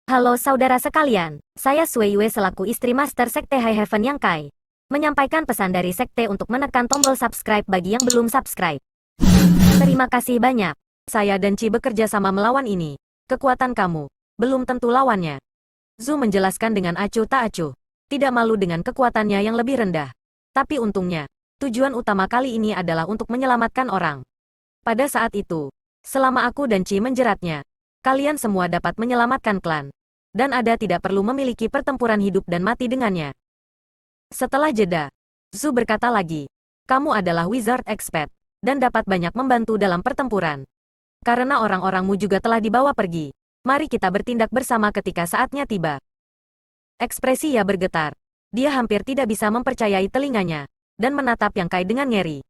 Halo saudara sekalian, saya Sui Yue selaku istri Master Sekte High Heaven Yang Kai. Menyampaikan pesan dari Sekte untuk menekan tombol subscribe bagi yang belum subscribe. Terima kasih banyak. Saya dan Chi bekerja sama melawan ini. Kekuatan kamu belum tentu lawannya. Zhu menjelaskan dengan acuh tak acuh. Tidak malu dengan kekuatannya yang lebih rendah. Tapi untungnya, tujuan utama kali ini adalah untuk menyelamatkan orang. Pada saat itu, selama aku dan Chi menjeratnya, kalian semua dapat menyelamatkan klan. Dan Ada tidak perlu memiliki pertempuran hidup dan mati dengannya. Setelah jeda, Zhu berkata lagi, kamu adalah wizard expert, dan dapat banyak membantu dalam pertempuran. Karena orang-orangmu juga telah dibawa pergi, mari kita bertindak bersama ketika saatnya tiba. Ekspresi Ia bergetar. Dia hampir tidak bisa mempercayai telinganya, dan menatap Yang Kai dengan ngeri.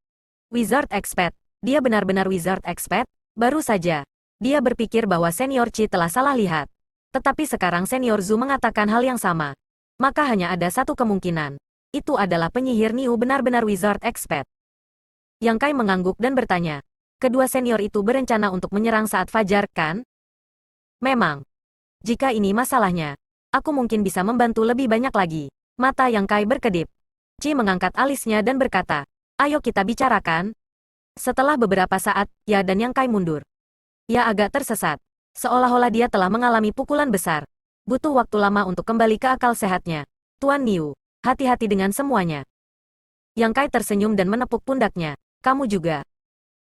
Wizard expert, dia benar-benar wizard expert? Baru saja, dia berpikir bahwa senior Chi telah salah lihat. Tetapi sekarang senior Zhu mengatakan hal yang sama. Maka hanya ada satu kemungkinan. Itu adalah penyihir Niu benar-benar wizard expert. Yang Kai mengangguk dan bertanya. Kedua senior itu berencana untuk menyerang saat fajar, kan? Memang. Jika ini masalahnya, aku mungkin bisa membantu lebih banyak lagi. Mata Yang Kai berkedip. Chi mengangkat alisnya dan berkata, ayo kita bicarakan. Setelah beberapa saat, Ya dan Yang Kai mundur. Ia agak tersesat. Seolah-olah dia telah mengalami pukulan besar. Butuh waktu lama untuk kembali ke akal sehatnya. Tuan Niu, hati-hati dengan semuanya. Yang Kai tersenyum dan menepuk pundaknya. Kamu juga.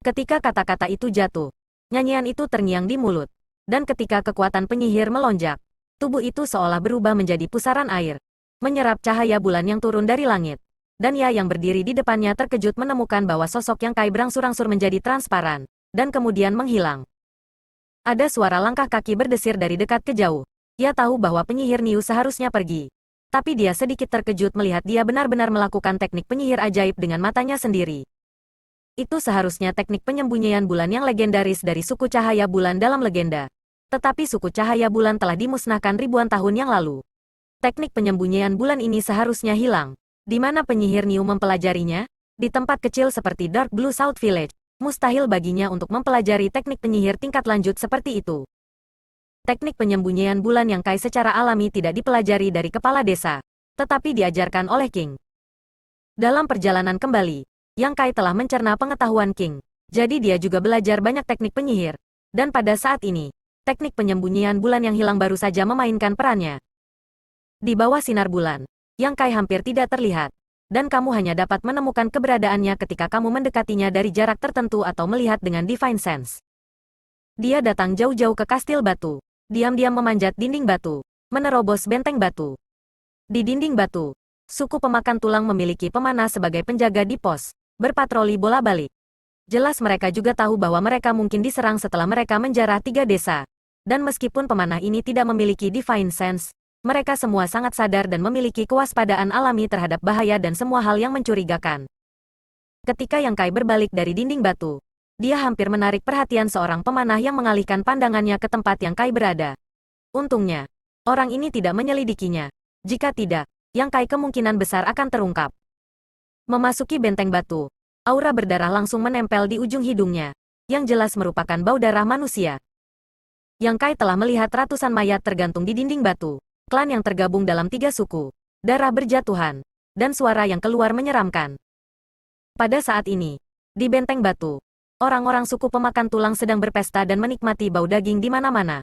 Ketika kata-kata itu jatuh, nyanyian itu terngiang di mulut. Dan ketika kekuatan penyihir melonjak, tubuh itu seolah berubah menjadi pusaran air. Menyerap cahaya bulan yang turun dari langit. Dan Ya yang berdiri di depannya terkejut menemukan bahwa sosok Yang Kai berangsur-angsur menjadi transparan. Dan kemudian menghilang. Ada suara langkah kaki berdesir dari dekat ke jauh. Ia tahu bahwa penyihir Niu seharusnya pergi. Tapi dia sedikit terkejut melihat dia benar-benar melakukan teknik penyihir ajaib dengan matanya sendiri. Itu seharusnya teknik penyembunyian bulan yang legendaris dari suku cahaya bulan dalam legenda. Tetapi suku cahaya bulan telah dimusnahkan ribuan tahun yang lalu. Teknik penyembunyian bulan ini seharusnya hilang. Di mana penyihir Niu mempelajarinya? Di tempat kecil seperti Dark Blue South Village. Mustahil baginya untuk mempelajari teknik penyihir tingkat lanjut seperti itu. Teknik penyembunyian bulan Yang Kai secara alami tidak dipelajari dari kepala desa, tetapi diajarkan oleh King. Dalam perjalanan kembali, Yang Kai telah mencerna pengetahuan King, jadi dia juga belajar banyak teknik penyihir. Dan pada saat ini, teknik penyembunyian bulan yang hilang baru saja memainkan perannya. Di bawah sinar bulan, Yang Kai hampir tidak terlihat. Dan kamu hanya dapat menemukan keberadaannya ketika kamu mendekatinya dari jarak tertentu atau melihat dengan Divine Sense. Dia datang jauh-jauh ke kastil batu, diam-diam memanjat dinding batu, menerobos benteng batu. Di dinding batu, suku pemakan tulang memiliki pemanah sebagai penjaga di pos, berpatroli bola-balik. Jelas mereka juga tahu bahwa mereka mungkin diserang setelah mereka menjarah 3 desa. Dan meskipun pemanah ini tidak memiliki Divine Sense, mereka semua sangat sadar dan memiliki kewaspadaan alami terhadap bahaya dan semua hal yang mencurigakan. Ketika Yang Kai berbalik dari dinding batu, dia hampir menarik perhatian seorang pemanah yang mengalihkan pandangannya ke tempat Yang Kai berada. Untungnya, orang ini tidak menyelidikinya. Jika tidak, Yang Kai kemungkinan besar akan terungkap. Memasuki benteng batu, aura berdarah langsung menempel di ujung hidungnya, yang jelas merupakan bau darah manusia. Yang Kai telah melihat ratusan mayat tergantung di dinding batu. Klan yang tergabung dalam 3 suku, darah berjatuhan, dan suara yang keluar menyeramkan. Pada saat ini, di benteng batu, orang-orang suku pemakan tulang sedang berpesta dan menikmati bau daging di mana-mana.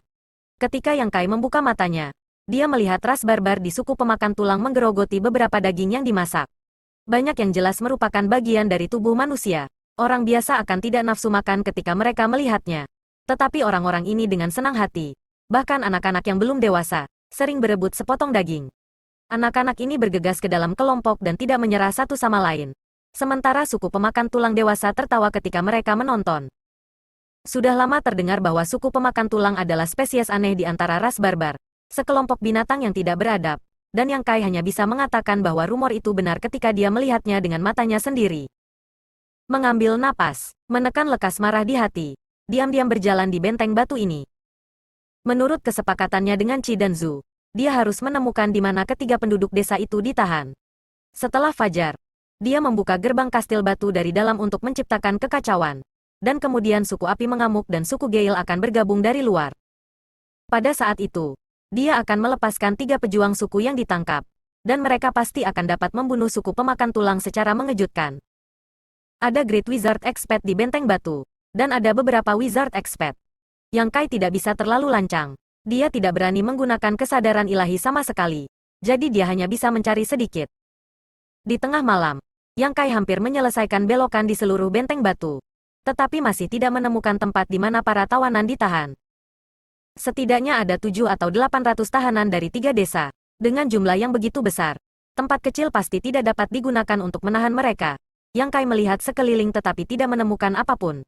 Ketika Yang Kai membuka matanya, dia melihat ras barbar di suku pemakan tulang menggerogoti beberapa daging yang dimasak. Banyak yang jelas merupakan bagian dari tubuh manusia. Orang biasa akan tidak nafsu makan ketika mereka melihatnya. Tetapi orang-orang ini dengan senang hati, bahkan anak-anak yang belum dewasa, sering berebut sepotong daging. Anak-anak ini bergegas ke dalam kelompok dan tidak menyerah satu sama lain. Sementara suku pemakan tulang dewasa tertawa ketika mereka menonton. Sudah lama terdengar bahwa suku pemakan tulang adalah spesies aneh di antara ras barbar, sekelompok binatang yang tidak beradab, dan Yang Kai hanya bisa mengatakan bahwa rumor itu benar ketika dia melihatnya dengan matanya sendiri. Mengambil napas, menekan lekas marah di hati, diam-diam berjalan di benteng batu ini. Menurut kesepakatannya dengan Chi dan Zhu, dia harus menemukan di mana ketiga penduduk desa itu ditahan. Setelah fajar, dia membuka gerbang kastil batu dari dalam untuk menciptakan kekacauan. Dan kemudian suku api mengamuk dan suku Gale akan bergabung dari luar. Pada saat itu, Dia akan melepaskan 3 pejuang suku yang ditangkap. Dan mereka pasti akan dapat membunuh suku pemakan tulang secara mengejutkan. Ada Great Wizard Expert di Benteng Batu. Dan ada beberapa Wizard Expert. Yang Kai tidak bisa terlalu lancang. Dia tidak berani menggunakan kesadaran ilahi sama sekali. Jadi dia hanya bisa mencari sedikit. Di tengah malam, Yang Kai hampir menyelesaikan belokan di seluruh Benteng Batu. Tetapi masih tidak menemukan tempat di mana para tawanan ditahan. Setidaknya ada 7 atau 800 tahanan dari 3 desa. Dengan jumlah yang begitu besar, tempat kecil pasti tidak dapat digunakan untuk menahan mereka. Yang Kai melihat sekeliling tetapi tidak menemukan apapun.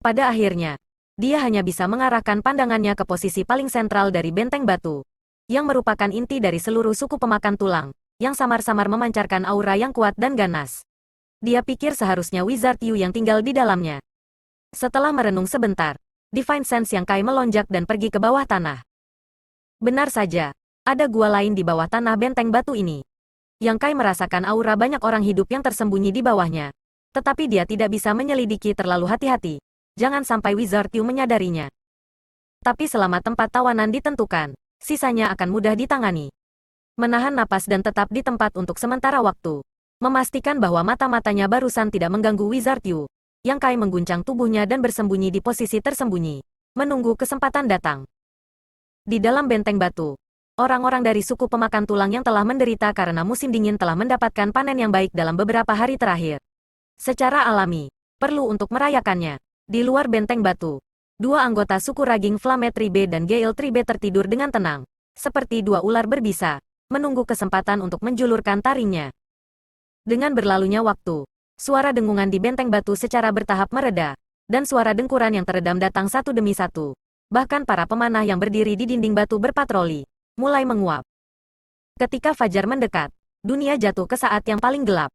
Pada akhirnya, dia hanya bisa mengarahkan pandangannya ke posisi paling sentral dari Benteng Batu, yang merupakan inti dari seluruh suku pemakan tulang, yang samar-samar memancarkan aura yang kuat dan ganas. Dia pikir seharusnya Wizard Yu yang tinggal di dalamnya. Setelah merenung sebentar, Divine Sense Yang Kai melonjak dan pergi ke bawah tanah. Benar saja. Ada gua lain di bawah tanah benteng batu ini. Yang Kai merasakan aura banyak orang hidup yang tersembunyi di bawahnya. Tetapi dia tidak bisa menyelidiki terlalu hati-hati. Jangan sampai Wizard Yu menyadarinya. Tapi selama tempat tawanan ditentukan, sisanya akan mudah ditangani. Menahan napas dan tetap di tempat untuk sementara waktu. Memastikan bahwa mata-matanya barusan tidak mengganggu Wizard Yu. Yang Kai mengguncang tubuhnya dan bersembunyi di posisi tersembunyi. Menunggu kesempatan datang. Di dalam benteng batu, orang-orang dari suku pemakan tulang yang telah menderita karena musim dingin telah mendapatkan panen yang baik dalam beberapa hari terakhir. Secara alami, perlu untuk merayakannya. Di luar benteng batu, 2 anggota suku Raging Flame Tribe dan Gale Tribe tertidur dengan tenang, seperti 2 ular berbisa, menunggu kesempatan untuk menjulurkan taringnya. Dengan berlalunya waktu, suara dengungan di benteng batu secara bertahap mereda, dan suara dengkuran yang teredam datang satu demi satu. Bahkan para pemanah yang berdiri di dinding batu berpatroli mulai menguap. Ketika fajar mendekat, dunia jatuh ke saat yang paling gelap.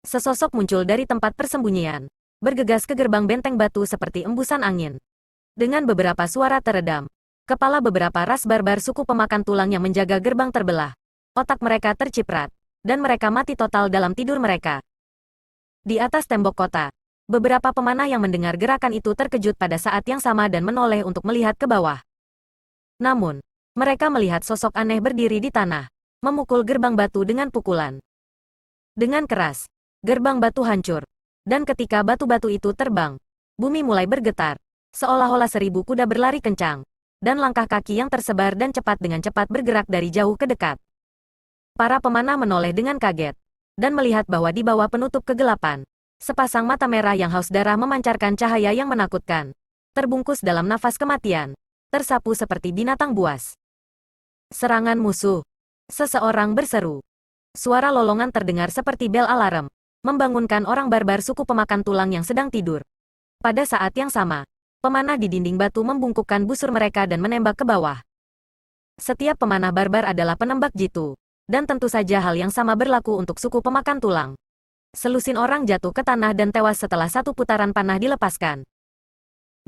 Sesosok muncul dari tempat persembunyian, bergegas ke gerbang benteng batu seperti embusan angin. Dengan beberapa suara teredam, kepala beberapa ras barbar suku pemakan tulang yang menjaga gerbang terbelah. Otak mereka terciprat, dan mereka mati total dalam tidur mereka. Di atas tembok kota, beberapa pemanah yang mendengar gerakan itu terkejut pada saat yang sama dan menoleh untuk melihat ke bawah. Namun, mereka melihat sosok aneh berdiri di tanah, memukul gerbang batu dengan pukulan. Dengan keras, gerbang batu hancur. Dan ketika batu-batu itu terbang, bumi mulai bergetar, seolah-olah 1000 kuda berlari kencang, dan langkah kaki yang tersebar dan cepat dengan cepat bergerak dari jauh ke dekat. Para pemanah menoleh dengan kaget, dan melihat bahwa di bawah penutup kegelapan, sepasang mata merah yang haus darah memancarkan cahaya yang menakutkan, terbungkus dalam nafas kematian, tersapu seperti binatang buas. Serangan musuh. Seseorang berseru. Suara lolongan terdengar seperti bel alarm, membangunkan orang barbar suku pemakan tulang yang sedang tidur. Pada saat yang sama, pemanah di dinding batu membungkukkan busur mereka dan menembak ke bawah. Setiap pemanah barbar adalah penembak jitu, dan tentu saja hal yang sama berlaku untuk suku pemakan tulang. Selusin orang jatuh ke tanah dan tewas setelah satu putaran panah dilepaskan.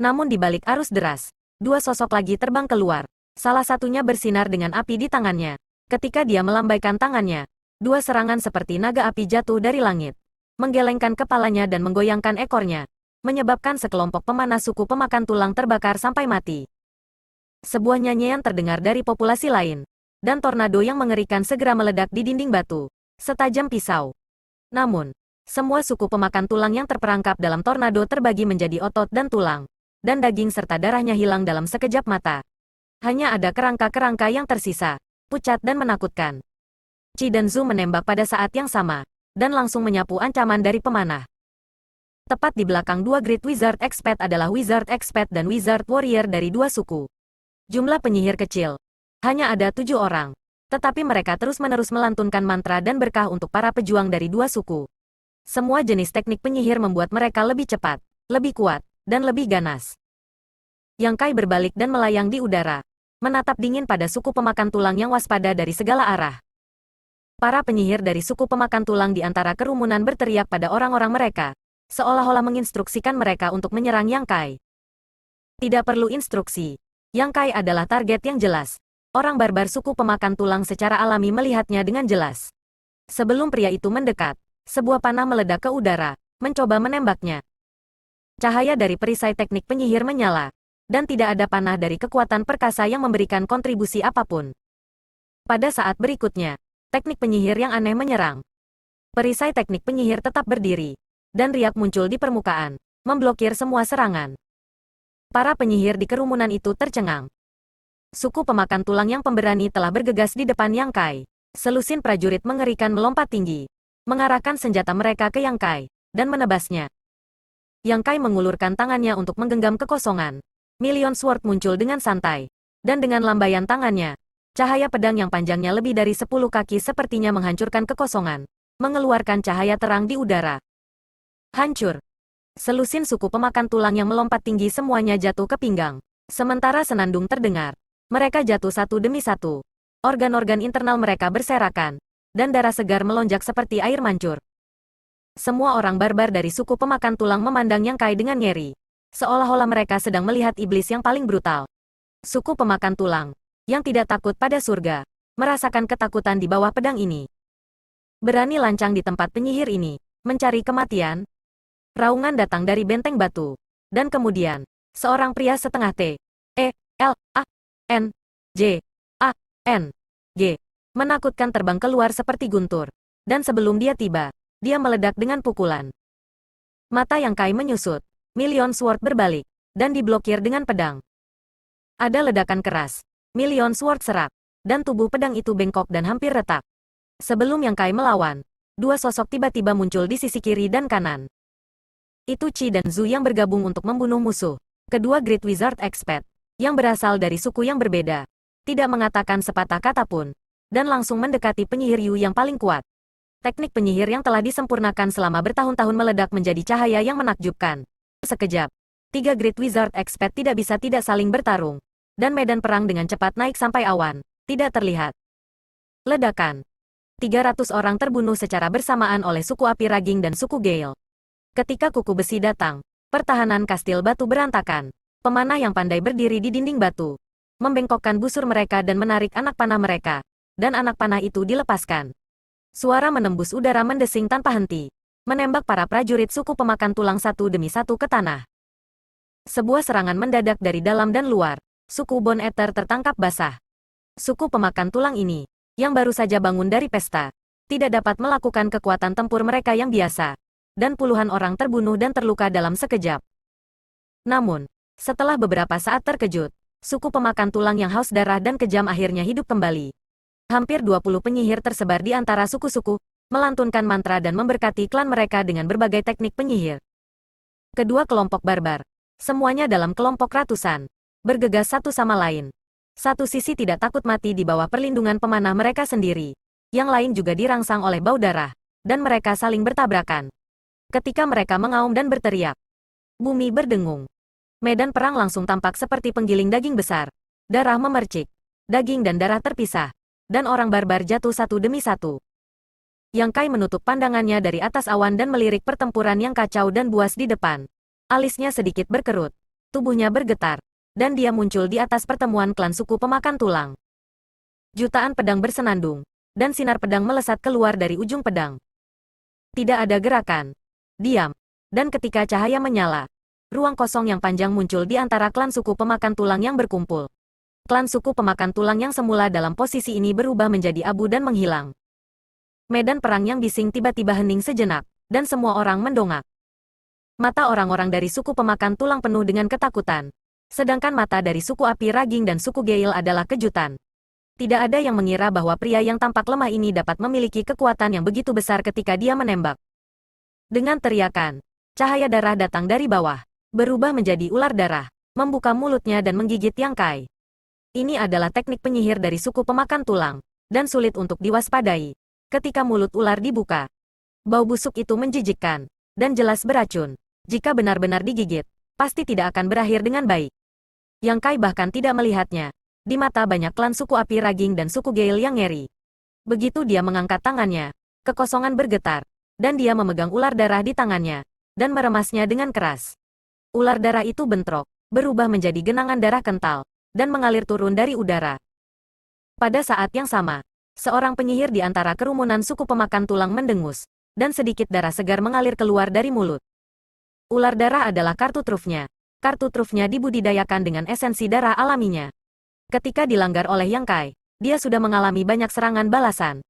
Namun di balik arus deras, 2 sosok lagi terbang keluar. Salah satunya bersinar dengan api di tangannya. Ketika dia melambaikan tangannya, 2 serangan seperti naga api jatuh dari langit, menggelengkan kepalanya dan menggoyangkan ekornya, menyebabkan sekelompok pemanah suku pemakan tulang terbakar sampai mati. Sebuah nyanyian terdengar dari populasi lain, dan tornado yang mengerikan segera meledak di dinding batu, setajam pisau. Namun, semua suku pemakan tulang yang terperangkap dalam tornado terbagi menjadi otot dan tulang, dan daging serta darahnya hilang dalam sekejap mata. Hanya ada kerangka-kerangka yang tersisa, pucat dan menakutkan. Qi dan Zhu menembak pada saat yang sama, dan langsung menyapu ancaman dari pemanah. Tepat di belakang 2 Great Wizard Expert adalah Wizard Expert dan Wizard Warrior dari 2 suku. Jumlah penyihir kecil. Hanya ada 7 orang. Tetapi mereka terus-menerus melantunkan mantra dan berkah untuk para pejuang dari 2 suku. Semua jenis teknik penyihir membuat mereka lebih cepat, lebih kuat, dan lebih ganas. Yang Kai berbalik dan melayang di udara, menatap dingin pada suku pemakan tulang yang waspada dari segala arah. Para penyihir dari suku pemakan tulang di antara kerumunan berteriak pada orang-orang mereka, seolah-olah menginstruksikan mereka untuk menyerang Yang Kai. Tidak perlu instruksi. Yang Kai adalah target yang jelas. Orang barbar suku pemakan tulang secara alami melihatnya dengan jelas. Sebelum pria itu mendekat, sebuah panah meledak ke udara, mencoba menembaknya. Cahaya dari perisai teknik penyihir menyala, dan tidak ada panah dari kekuatan perkasa yang memberikan kontribusi apapun. Pada saat berikutnya, teknik penyihir yang aneh menyerang. Perisai teknik penyihir tetap berdiri, dan riak muncul di permukaan, memblokir semua serangan. Para penyihir di kerumunan itu tercengang. Suku pemakan tulang yang pemberani telah bergegas di depan Yang Kai. Selusin prajurit mengerikan melompat tinggi, mengarahkan senjata mereka ke Yang Kai, dan menebasnya. Yang Kai mengulurkan tangannya untuk menggenggam kekosongan. Million Sword muncul dengan santai, dan dengan lambaian tangannya, cahaya pedang yang panjangnya lebih dari 10 kaki sepertinya menghancurkan kekosongan, mengeluarkan cahaya terang di udara. Hancur. Selusin suku pemakan tulang yang melompat tinggi semuanya jatuh ke pinggang. Sementara senandung terdengar, mereka jatuh satu demi satu. Organ-organ internal mereka berserakan, dan darah segar melonjak seperti air mancur. Semua orang barbar dari suku pemakan tulang memandang Yang Kai dengan ngeri, seolah-olah mereka sedang melihat iblis yang paling brutal. Suku pemakan tulang, yang tidak takut pada surga, merasakan ketakutan di bawah pedang ini. Berani lancang di tempat penyihir ini, mencari kematian. Raungan datang dari benteng batu, dan kemudian, seorang pria setengah T, E, L, A, N, J, A, N, G, menakutkan terbang keluar seperti guntur, dan sebelum dia tiba, dia meledak dengan pukulan. Mata Yang Kai menyusut, Million Sword berbalik, dan diblokir dengan pedang. Ada ledakan keras, Million Sword serak, dan tubuh pedang itu bengkok dan hampir retak. Sebelum Yang Kai melawan, dua sosok tiba-tiba muncul di sisi kiri dan kanan. Itu Qi dan Zhu yang bergabung untuk membunuh musuh. Kedua Great Wizard Expert, yang berasal dari suku yang berbeda, tidak mengatakan sepatah kata pun, dan langsung mendekati penyihir Yu yang paling kuat. Teknik penyihir yang telah disempurnakan selama bertahun-tahun meledak menjadi cahaya yang menakjubkan. Sekejap, tiga Great Wizard Expert tidak bisa tidak saling bertarung, dan medan perang dengan cepat naik sampai awan, tidak terlihat. Ledakan. 300 orang terbunuh secara bersamaan oleh suku api Raging dan suku Gale. Ketika kuku besi datang, pertahanan kastil batu berantakan. Pemanah yang pandai berdiri di dinding batu, membengkokkan busur mereka dan menarik anak panah mereka, dan anak panah itu dilepaskan. Suara menembus udara mendesing tanpa henti, menembak para prajurit suku pemakan tulang satu demi satu ke tanah. Sebuah serangan mendadak dari dalam dan luar, suku Bone Eater tertangkap basah. Suku pemakan tulang ini, yang baru saja bangun dari pesta, tidak dapat melakukan kekuatan tempur mereka yang biasa, dan puluhan orang terbunuh dan terluka dalam sekejap. Namun, setelah beberapa saat terkejut, suku pemakan tulang yang haus darah dan kejam akhirnya hidup kembali. Hampir 20 penyihir tersebar di antara suku-suku, melantunkan mantra dan memberkati klan mereka dengan berbagai teknik penyihir. Kedua kelompok barbar, semuanya dalam kelompok ratusan, bergegas satu sama lain. Satu sisi tidak takut mati di bawah perlindungan pemanah mereka sendiri, yang lain juga dirangsang oleh bau darah, dan mereka saling bertabrakan. Ketika mereka mengaum dan berteriak, bumi berdengung. Medan perang langsung tampak seperti penggiling daging besar. Darah memercik, daging dan darah terpisah, dan orang barbar jatuh satu demi satu. Yang Kai menutup pandangannya dari atas awan dan melirik pertempuran yang kacau dan buas di depan. Alisnya sedikit berkerut, tubuhnya bergetar, dan dia muncul di atas pertemuan klan suku pemakan tulang. Jutaan pedang bersenandung, dan sinar pedang melesat keluar dari ujung pedang. Tidak ada gerakan. Diam. Dan ketika cahaya menyala, ruang kosong yang panjang muncul di antara klan suku pemakan tulang yang berkumpul. Klan suku pemakan tulang yang semula dalam posisi ini berubah menjadi abu dan menghilang. Medan perang yang bising tiba-tiba hening sejenak, dan semua orang mendongak. Mata orang-orang dari suku pemakan tulang penuh dengan ketakutan, sedangkan mata dari suku api Raging dan suku Gale adalah kejutan. Tidak ada yang mengira bahwa pria yang tampak lemah ini dapat memiliki kekuatan yang begitu besar ketika dia menembak. Dengan teriakan, cahaya darah datang dari bawah, berubah menjadi ular darah, membuka mulutnya dan menggigit Yang Kai. Ini adalah teknik penyihir dari suku pemakan tulang, dan sulit untuk diwaspadai. Ketika mulut ular dibuka, bau busuk itu menjijikkan, dan jelas beracun. Jika benar-benar digigit, pasti tidak akan berakhir dengan baik. Yang Kai bahkan tidak melihatnya. Di mata banyak klan suku api Raging dan suku Gale yang ngeri. Begitu dia mengangkat tangannya, kekosongan bergetar, dan dia memegang ular darah di tangannya, dan meremasnya dengan keras. Ular darah itu bentrok, berubah menjadi genangan darah kental, dan mengalir turun dari udara. Pada saat yang sama, seorang penyihir di antara kerumunan suku pemakan tulang mendengus, dan sedikit darah segar mengalir keluar dari mulut. Ular darah adalah kartu trufnya. Kartu trufnya dibudidayakan dengan esensi darah alaminya. Ketika dilanggar oleh Yang Kai, dia sudah mengalami banyak serangan balasan.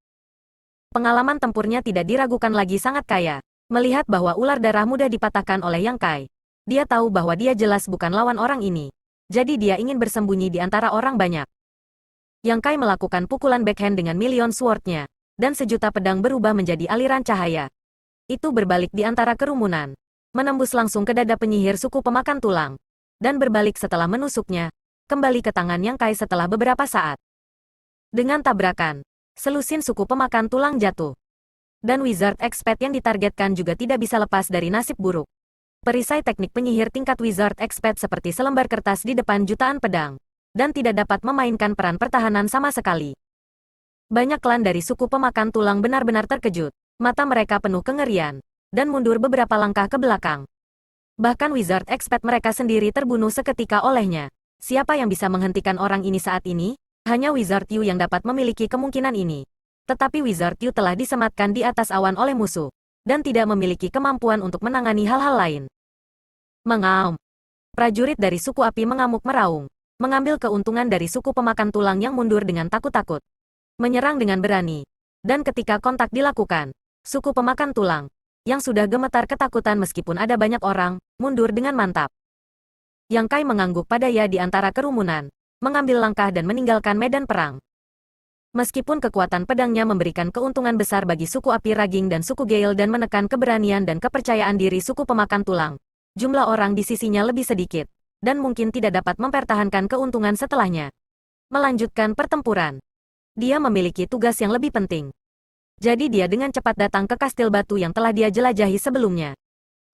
Pengalaman tempurnya tidak diragukan lagi sangat kaya. Melihat bahwa ular darah mudah dipatahkan oleh Yang Kai, dia tahu bahwa dia jelas bukan lawan orang ini. Jadi dia ingin bersembunyi di antara orang banyak. Yang Kai melakukan pukulan backhand dengan million sword-nya, dan sejuta pedang berubah menjadi aliran cahaya. Itu berbalik di antara kerumunan, menembus langsung ke dada penyihir suku pemakan tulang, dan berbalik setelah menusuknya, kembali ke tangan Yang Kai setelah beberapa saat. Dengan tabrakan, selusin suku pemakan tulang jatuh. Dan Wizard Expert yang ditargetkan juga tidak bisa lepas dari nasib buruk. Perisai teknik penyihir tingkat Wizard Expert seperti selembar kertas di depan jutaan pedang, dan tidak dapat memainkan peran pertahanan sama sekali. Banyak klan dari suku pemakan tulang benar-benar terkejut. Mata mereka penuh kengerian, dan mundur beberapa langkah ke belakang. Bahkan Wizard Expert mereka sendiri terbunuh seketika olehnya. Siapa yang bisa menghentikan orang ini saat ini? Hanya Wizard Yu yang dapat memiliki kemungkinan ini. Tetapi Wizard Yu telah disematkan di atas awan oleh musuh, dan tidak memiliki kemampuan untuk menangani hal-hal lain. Mengaum. Prajurit dari suku api mengamuk meraung, mengambil keuntungan dari suku pemakan tulang yang mundur dengan takut-takut. Menyerang dengan berani. Dan ketika kontak dilakukan, suku pemakan tulang, yang sudah gemetar ketakutan meskipun ada banyak orang, mundur dengan mantap. Yang Kai mengangguk pada ya di antara kerumunan, mengambil langkah dan meninggalkan medan perang. Meskipun kekuatan pedangnya memberikan keuntungan besar bagi suku api Raging dan suku Gale dan menekan keberanian dan kepercayaan diri suku pemakan tulang, jumlah orang di sisinya lebih sedikit, dan mungkin tidak dapat mempertahankan keuntungan setelahnya. Melanjutkan pertempuran. Dia memiliki tugas yang lebih penting. Jadi dia dengan cepat datang ke kastil batu yang telah dia jelajahi sebelumnya.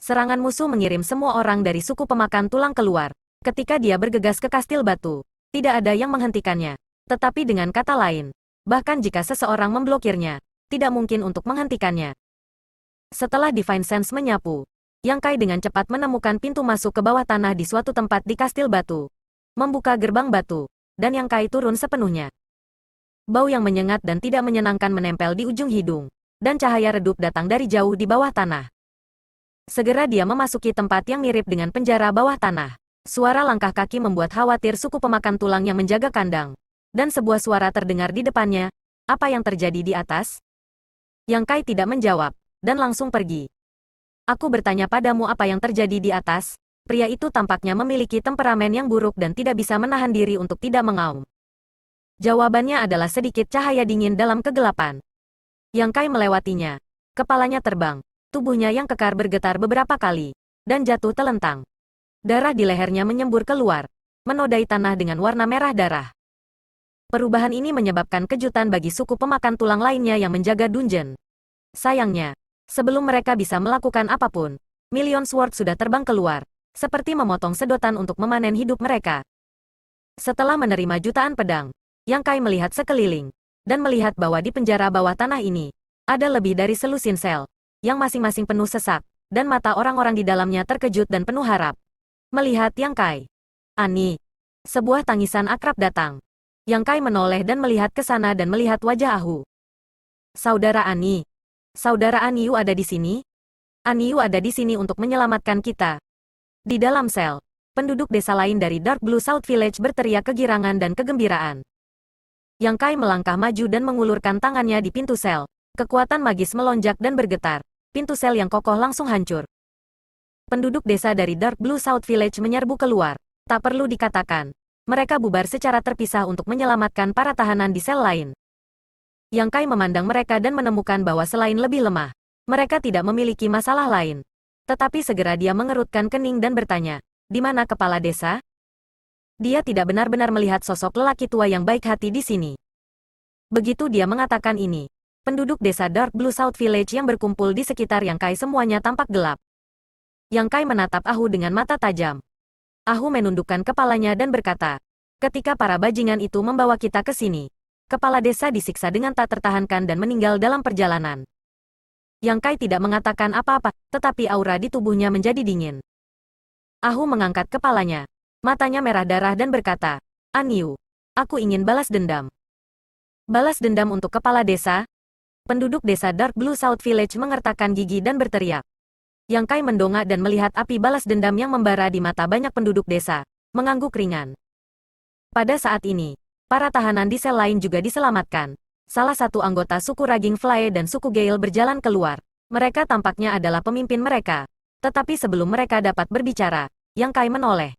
Serangan musuh mengirim semua orang dari suku pemakan tulang keluar. Ketika dia bergegas ke kastil batu, tidak ada yang menghentikannya. Tetapi dengan kata lain, bahkan jika seseorang memblokirnya, tidak mungkin untuk menghentikannya. Setelah Divine Sense menyapu, Yang Kai dengan cepat menemukan pintu masuk ke bawah tanah di suatu tempat di kastil batu. Membuka gerbang batu, dan Yang Kai turun sepenuhnya. Bau yang menyengat dan tidak menyenangkan menempel di ujung hidung, dan cahaya redup datang dari jauh di bawah tanah. Segera dia memasuki tempat yang mirip dengan penjara bawah tanah. Suara langkah kaki membuat khawatir suku pemakan tulang yang menjaga kandang. Dan sebuah suara terdengar di depannya. Apa yang terjadi di atas? Yang Kai tidak menjawab, dan langsung pergi. Aku bertanya padamu apa yang terjadi di atas. Pria itu tampaknya memiliki temperamen yang buruk dan tidak bisa menahan diri untuk tidak mengaum. Jawabannya adalah sedikit cahaya dingin dalam kegelapan. Yang Kai melewatinya. Kepalanya terbang, tubuhnya yang kekar bergetar beberapa kali, dan jatuh telentang. Darah di lehernya menyembur keluar, menodai tanah dengan warna merah darah. Perubahan ini menyebabkan kejutan bagi suku pemakan tulang lainnya yang menjaga dungeon. Sayangnya, sebelum mereka bisa melakukan apapun, Million Sword sudah terbang keluar, seperti memotong sedotan untuk memanen hidup mereka. Setelah menerima jutaan pedang, Yang Kai melihat sekeliling, dan melihat bahwa di penjara bawah tanah ini, ada lebih dari selusin sel, yang masing-masing penuh sesak, dan mata orang-orang di dalamnya terkejut dan penuh harap. Melihat Yang Kai. Ani. Sebuah tangisan akrab datang. Yang Kai menoleh dan melihat ke sana dan melihat wajah Ahu. Saudara Ani. Saudara Aniu ada di sini? Aniu ada di sini untuk menyelamatkan kita. Di dalam sel, penduduk desa lain dari Dark Blue South Village berteriak kegirangan dan kegembiraan. Yang Kai melangkah maju dan mengulurkan tangannya di pintu sel. Kekuatan magis melonjak dan bergetar. Pintu sel yang kokoh langsung hancur. Penduduk desa dari Dark Blue South Village menyerbu keluar. Tak perlu dikatakan, mereka bubar secara terpisah untuk menyelamatkan para tahanan di sel lain. Yang Kai memandang mereka dan menemukan bahwa selain lebih lemah, mereka tidak memiliki masalah lain. Tetapi segera dia mengerutkan kening dan bertanya, di mana kepala desa? Dia tidak benar-benar melihat sosok lelaki tua yang baik hati di sini. Begitu dia mengatakan ini, penduduk desa Dark Blue South Village yang berkumpul di sekitar Yang Kai semuanya tampak gelap. Yang Kai menatap Ahu dengan mata tajam. Ahu menundukkan kepalanya dan berkata, ketika para bajingan itu membawa kita ke sini, kepala desa disiksa dengan tak tertahankan dan meninggal dalam perjalanan. Yang Kai tidak mengatakan apa-apa, tetapi aura di tubuhnya menjadi dingin. Ahu mengangkat kepalanya, matanya merah darah dan berkata, Aniu, aku ingin balas dendam. Balas dendam untuk kepala desa? Penduduk desa Dark Blue South Village mengertakkan gigi dan berteriak. Yang Kai mendongak dan melihat api balas dendam yang membara di mata banyak penduduk desa, mengangguk ringan. Pada saat ini, para tahanan di sel lain juga diselamatkan. Salah satu anggota suku Raging Fly dan suku Gale berjalan keluar. Mereka tampaknya adalah pemimpin mereka. Tetapi sebelum mereka dapat berbicara, Yang Kai menoleh.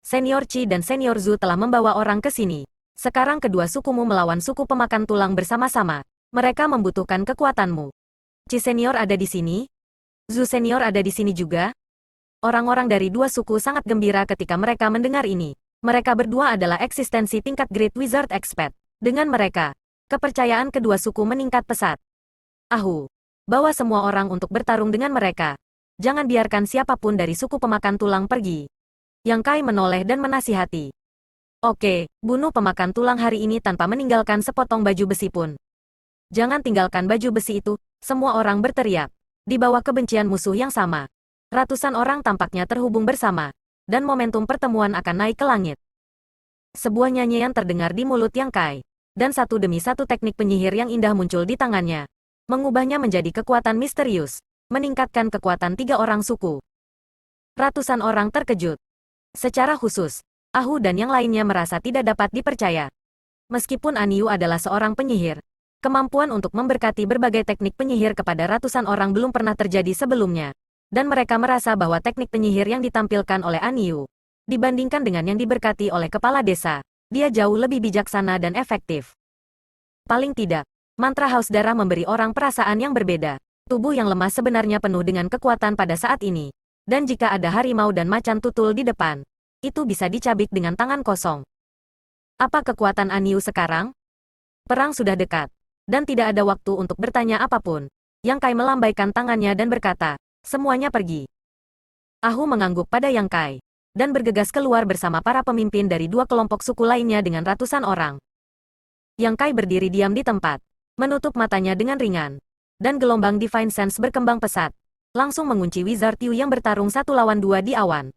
Senior Qi dan Senior Zhu telah membawa orang ke sini. Sekarang kedua sukumu melawan suku pemakan tulang bersama-sama. Mereka membutuhkan kekuatanmu. Qi Senior ada di sini? Zhu Senior ada di sini juga? Orang-orang dari dua suku sangat gembira ketika mereka mendengar ini. Mereka berdua adalah eksistensi tingkat Great Wizard Expert. Dengan mereka, kepercayaan kedua suku meningkat pesat. Ahu, bawa semua orang untuk bertarung dengan mereka. Jangan biarkan siapapun dari suku pemakan tulang pergi. Yang Kai menoleh dan menasihati. Oke, bunuh pemakan tulang hari ini tanpa meninggalkan sepotong baju besi pun. Jangan tinggalkan baju besi itu, semua orang berteriak. Di bawah kebencian musuh yang sama. Ratusan orang tampaknya terhubung bersama, dan momentum pertemuan akan naik ke langit. Sebuah nyanyian terdengar di mulut Yang Kai, dan satu demi satu teknik penyihir yang indah muncul di tangannya. Mengubahnya menjadi kekuatan misterius, meningkatkan kekuatan 3 orang suku. Ratusan orang terkejut. Secara khusus, Ahu dan yang lainnya merasa tidak dapat dipercaya. Meskipun Aniu adalah seorang penyihir, kemampuan untuk memberkati berbagai teknik penyihir kepada ratusan orang belum pernah terjadi sebelumnya. Dan mereka merasa bahwa teknik penyihir yang ditampilkan oleh Aniu, dibandingkan dengan yang diberkati oleh kepala desa, dia jauh lebih bijaksana dan efektif. Paling tidak, mantra haus darah memberi orang perasaan yang berbeda. Tubuh yang lemah sebenarnya penuh dengan kekuatan pada saat ini. Dan jika ada harimau dan macan tutul di depan, itu bisa dicabik dengan tangan kosong. Apa kekuatan Aniu sekarang? Perang sudah dekat, dan tidak ada waktu untuk bertanya apapun. Yang Kai melambaikan tangannya dan berkata, semuanya pergi. Ahu mengangguk pada Yang Kai, dan bergegas keluar bersama para pemimpin dari 2 kelompok suku lainnya dengan ratusan orang. Yang Kai berdiri diam di tempat, menutup matanya dengan ringan, dan gelombang Divine Sense berkembang pesat, langsung mengunci Wizard Yu yang bertarung 1 lawan 2 di awan.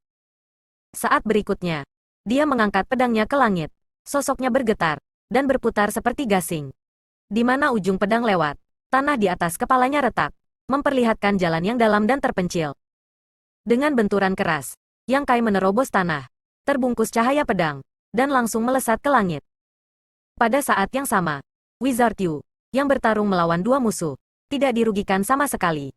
Saat berikutnya, dia mengangkat pedangnya ke langit, sosoknya bergetar, dan berputar seperti gasing. Di mana ujung pedang lewat, tanah di atas kepalanya retak, memperlihatkan jalan yang dalam dan terpencil. Dengan benturan keras, Yang Kai menerobos tanah, terbungkus cahaya pedang, dan langsung melesat ke langit. Pada saat yang sama, Wizard Yu, yang bertarung melawan 2 musuh, tidak dirugikan sama sekali.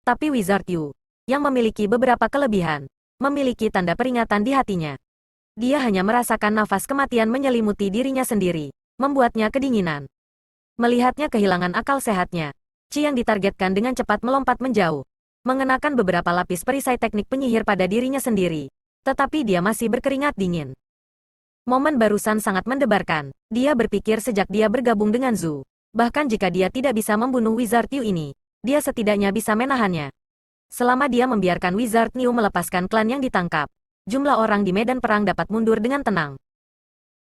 Tapi Wizard Yu, yang memiliki beberapa kelebihan, memiliki tanda peringatan di hatinya. Dia hanya merasakan nafas kematian menyelimuti dirinya sendiri, membuatnya kedinginan. Melihatnya kehilangan akal sehatnya, Qi yang ditargetkan dengan cepat melompat menjauh, mengenakan beberapa lapis perisai teknik penyihir pada dirinya sendiri, tetapi dia masih berkeringat dingin. Momen barusan sangat mendebarkan. Dia berpikir sejak dia bergabung dengan Zhu, bahkan jika dia tidak bisa membunuh Wizard Yu ini, dia setidaknya bisa menahannya. Selama dia membiarkan Wizard Yu melepaskan klan yang ditangkap, jumlah orang di medan perang dapat mundur dengan tenang.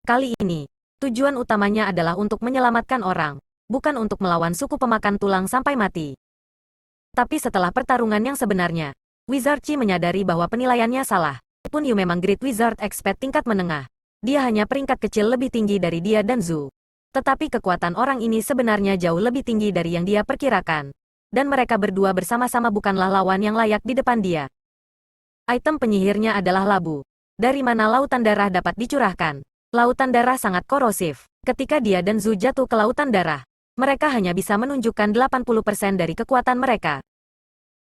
Kali ini, tujuan utamanya adalah untuk menyelamatkan orang, bukan untuk melawan suku pemakan tulang sampai mati. Tapi setelah pertarungan yang sebenarnya, Wizard Qi menyadari bahwa penilaiannya salah. Pun Yu memang Great Wizard Expert tingkat menengah. Dia hanya peringkat kecil lebih tinggi dari dia dan Zhu. Tetapi kekuatan orang ini sebenarnya jauh lebih tinggi dari yang dia perkirakan. Dan mereka berdua bersama-sama bukanlah lawan yang layak di depan dia. Item penyihirnya adalah labu. Dari mana lautan darah dapat dicurahkan? Lautan darah sangat korosif. Ketika dia dan Zhu jatuh ke lautan darah, mereka hanya bisa menunjukkan 80% dari kekuatan mereka.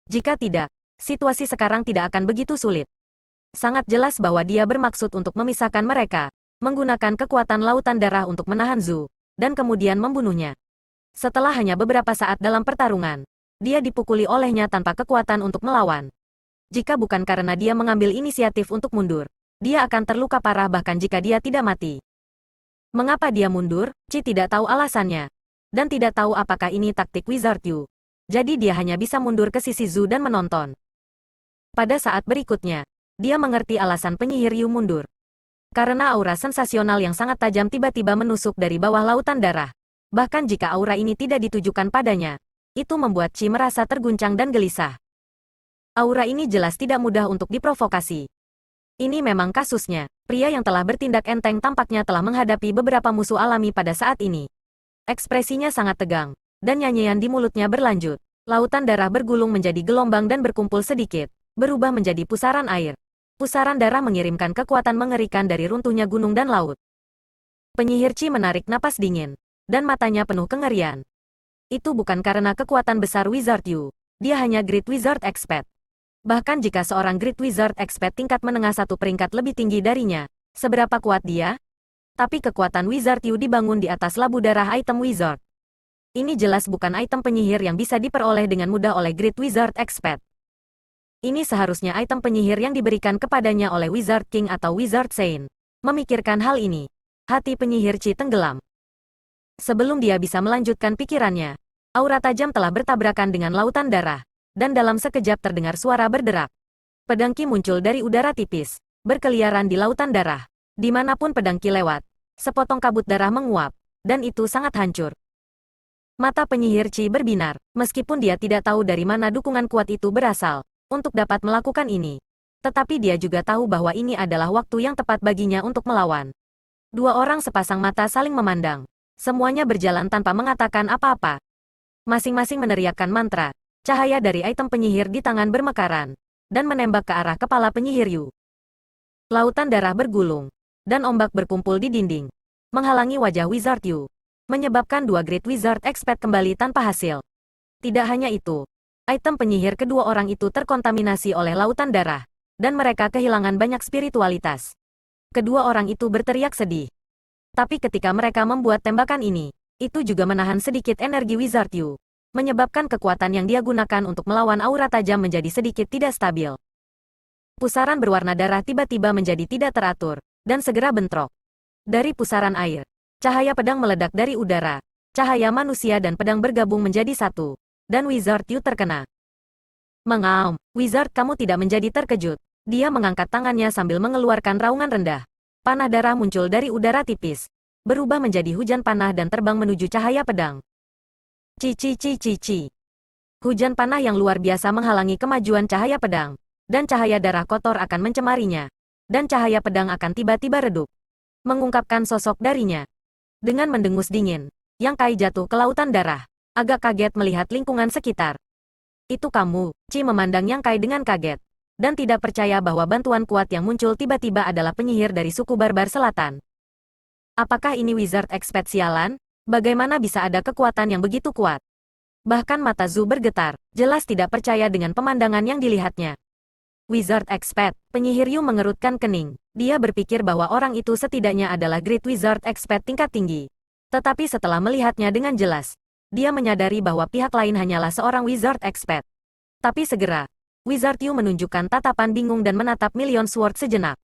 Jika tidak, situasi sekarang tidak akan begitu sulit. Sangat jelas bahwa dia bermaksud untuk memisahkan mereka, menggunakan kekuatan lautan darah untuk menahan Zhu, dan kemudian membunuhnya. Setelah hanya beberapa saat dalam pertarungan, dia dipukuli olehnya tanpa kekuatan untuk melawan. Jika bukan karena dia mengambil inisiatif untuk mundur, dia akan terluka parah bahkan jika dia tidak mati. Mengapa dia mundur? Qi tidak tahu alasannya, dan tidak tahu apakah ini taktik Wizard Yu. Jadi dia hanya bisa mundur ke sisi Zhu dan menonton. Pada saat berikutnya, dia mengerti alasan penyihir Yu mundur. Karena aura sensasional yang sangat tajam tiba-tiba menusuk dari bawah lautan darah. Bahkan jika aura ini tidak ditujukan padanya, itu membuat Qi merasa terguncang dan gelisah. Aura ini jelas tidak mudah untuk diprovokasi. Ini memang kasusnya, pria yang telah bertindak enteng tampaknya telah menghadapi beberapa musuh alami pada saat ini. Ekspresinya sangat tegang, dan nyanyian di mulutnya berlanjut. Lautan darah bergulung menjadi gelombang dan berkumpul sedikit, berubah menjadi pusaran air. Pusaran darah mengirimkan kekuatan mengerikan dari runtuhnya gunung dan laut. Penyihir Qi menarik napas dingin, dan matanya penuh kengerian. Itu bukan karena kekuatan besar Wizard Yu, dia hanya Great Wizard Expert. Bahkan jika seorang Great Wizard Expert tingkat menengah satu peringkat lebih tinggi darinya, seberapa kuat dia? Tapi kekuatan Wizard Yu dibangun di atas labu darah item Wizard. Ini jelas bukan item penyihir yang bisa diperoleh dengan mudah oleh Great Wizard Expert. Ini seharusnya item penyihir yang diberikan kepadanya oleh Wizard King atau Wizard Saint. Memikirkan hal ini, hati penyihir Qi tenggelam. Sebelum dia bisa melanjutkan pikirannya, aura tajam telah bertabrakan dengan lautan darah, dan dalam sekejap terdengar suara berderak. Pedang Qi muncul dari udara tipis, berkeliaran di lautan darah. Dimanapun pedang Qi lewat, sepotong kabut darah menguap, dan itu sangat hancur. Mata penyihir Qi berbinar, meskipun dia tidak tahu dari mana dukungan kuat itu berasal, untuk dapat melakukan ini. Tetapi dia juga tahu bahwa ini adalah waktu yang tepat baginya untuk melawan. Dua orang sepasang mata saling memandang. Semuanya berjalan tanpa mengatakan apa-apa. Masing-masing meneriakkan mantra, cahaya dari item penyihir di tangan bermekaran, dan menembak ke arah kepala penyihir Yu. Lautan darah bergulung, dan ombak berkumpul di dinding, menghalangi wajah Wizard Yu, menyebabkan dua Great Wizard Expert kembali tanpa hasil. Tidak hanya itu, item penyihir kedua orang itu terkontaminasi oleh lautan darah, dan mereka kehilangan banyak spiritualitas. Kedua orang itu berteriak sedih. Tapi ketika mereka membuat tembakan ini, itu juga menahan sedikit energi Wizard Yu, menyebabkan kekuatan yang dia gunakan untuk melawan aura tajam menjadi sedikit tidak stabil. Pusaran berwarna darah tiba-tiba menjadi tidak teratur, dan segera bentrok. Dari pusaran air, cahaya pedang meledak dari udara, cahaya manusia dan pedang bergabung menjadi satu, dan Wizard Yu terkena. Mengaum, Wizard kamu tidak menjadi terkejut. Dia mengangkat tangannya sambil mengeluarkan raungan rendah. Panah darah muncul dari udara tipis, berubah menjadi hujan panah dan terbang menuju cahaya pedang. Ci. Hujan panah yang luar biasa menghalangi kemajuan cahaya pedang, dan cahaya darah kotor akan mencemarinya, dan cahaya pedang akan tiba-tiba redup, mengungkapkan sosok darinya. Dengan mendengus dingin, Yang Kai jatuh ke lautan darah, agak kaget melihat lingkungan sekitar. Itu kamu, Qi memandang Yang Kai dengan kaget, dan tidak percaya bahwa bantuan kuat yang muncul tiba-tiba adalah penyihir dari suku barbar selatan. Apakah ini Wizard Expert sialan? Bagaimana bisa ada kekuatan yang begitu kuat? Bahkan mata Zhu bergetar, jelas tidak percaya dengan pemandangan yang dilihatnya. Wizard Expert, penyihir Yu mengerutkan kening. Dia berpikir bahwa orang itu setidaknya adalah Great Wizard Expert tingkat tinggi. Tetapi setelah melihatnya dengan jelas, dia menyadari bahwa pihak lain hanyalah seorang Wizard Expert. Tapi segera, Wizard Yu menunjukkan tatapan bingung dan menatap Million Sword sejenak.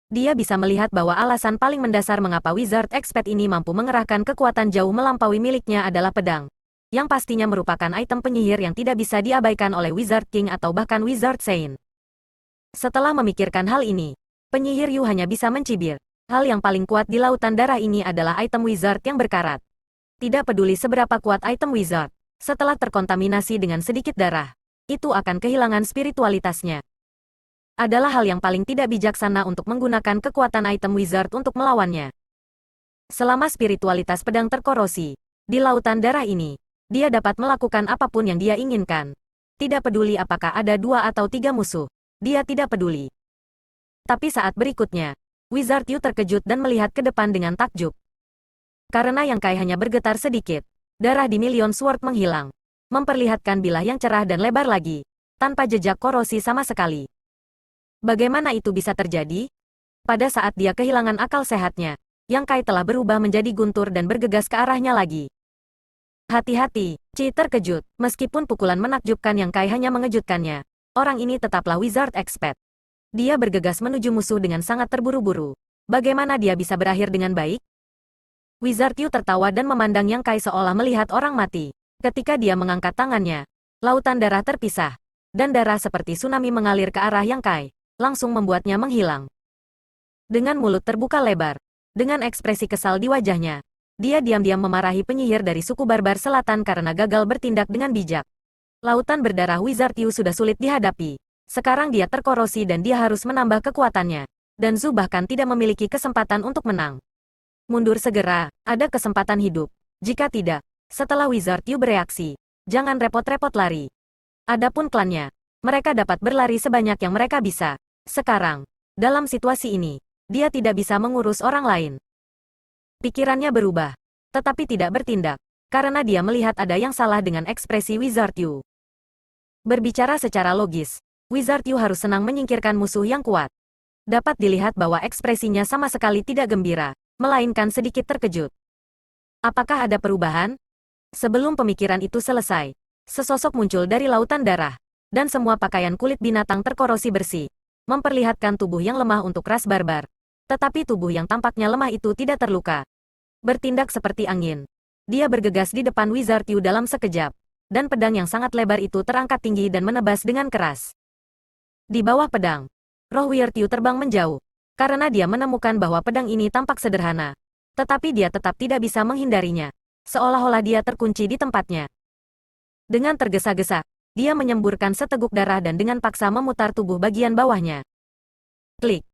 Dia bisa melihat bahwa alasan paling mendasar mengapa Wizard Expert ini mampu mengerahkan kekuatan jauh melampaui miliknya adalah pedang, yang pastinya merupakan item penyihir yang tidak bisa diabaikan oleh Wizard King atau bahkan Wizard Saint. Setelah memikirkan hal ini, penyihir Yu hanya bisa mencibir. Hal yang paling kuat di lautan darah ini adalah item Wizard yang berkarat. Tidak peduli seberapa kuat item Wizard, setelah terkontaminasi dengan sedikit darah, itu akan kehilangan spiritualitasnya. Adalah hal yang paling tidak bijaksana untuk menggunakan kekuatan item Wizard untuk melawannya. Selama spiritualitas pedang terkorosi, di lautan darah ini, dia dapat melakukan apapun yang dia inginkan. Tidak peduli apakah ada 2 atau 3 musuh, dia tidak peduli. Tapi saat berikutnya, Wizard Yu terkejut dan melihat ke depan dengan takjub. Karena Yang Kai hanya bergetar sedikit, darah di Million Sword menghilang, memperlihatkan bilah yang cerah dan lebar lagi, tanpa jejak korosi sama sekali. Bagaimana itu bisa terjadi? Pada saat dia kehilangan akal sehatnya, Yang Kai telah berubah menjadi guntur dan bergegas ke arahnya lagi. Hati-hati, Qi terkejut, meskipun pukulan menakjubkan Yang Kai hanya mengejutkannya. Orang ini tetaplah Wizard Expert. Dia bergegas menuju musuh dengan sangat terburu-buru. Bagaimana dia bisa berakhir dengan baik? Wizard Yu tertawa dan memandang Yang Kai seolah melihat orang mati. Ketika dia mengangkat tangannya, lautan darah terpisah, dan darah seperti tsunami mengalir ke arah Yang Kai, langsung membuatnya menghilang. Dengan mulut terbuka lebar, dengan ekspresi kesal di wajahnya, dia diam-diam memarahi penyihir dari suku barbar selatan karena gagal bertindak dengan bijak. Lautan berdarah Wizard Yu sudah sulit dihadapi. Sekarang dia terkorosi dan dia harus menambah kekuatannya. Dan Zhu bahkan tidak memiliki kesempatan untuk menang. Mundur segera, ada kesempatan hidup. Jika tidak, setelah Wizard Yu bereaksi, Jangan repot-repot lari. Adapun klannya, mereka dapat berlari sebanyak yang mereka bisa. Sekarang, dalam situasi ini, dia tidak bisa mengurus orang lain. Pikirannya berubah, tetapi tidak bertindak, karena dia melihat ada yang salah dengan ekspresi Wizard Yu. Berbicara secara logis, Wizard Yu harus senang menyingkirkan musuh yang kuat. Dapat dilihat bahwa ekspresinya sama sekali tidak gembira, melainkan sedikit terkejut. Apakah ada perubahan? Sebelum pemikiran itu selesai, sesosok muncul dari lautan darah, dan semua pakaian kulit binatang terkorosi bersih, memperlihatkan tubuh yang lemah untuk ras barbar. Tetapi tubuh yang tampaknya lemah itu tidak terluka. Bertindak seperti angin. Dia bergegas di depan Wizard Yu dalam sekejap, dan pedang yang sangat lebar itu terangkat tinggi dan menebas dengan keras. Di bawah pedang, roh Wizard Yu terbang menjauh, karena dia menemukan bahwa pedang ini tampak sederhana. Tetapi dia tetap tidak bisa menghindarinya. Seolah-olah dia terkunci di tempatnya. Dengan tergesa-gesa, dia menyemburkan seteguk darah dan dengan paksa memutar tubuh bagian bawahnya. Klik.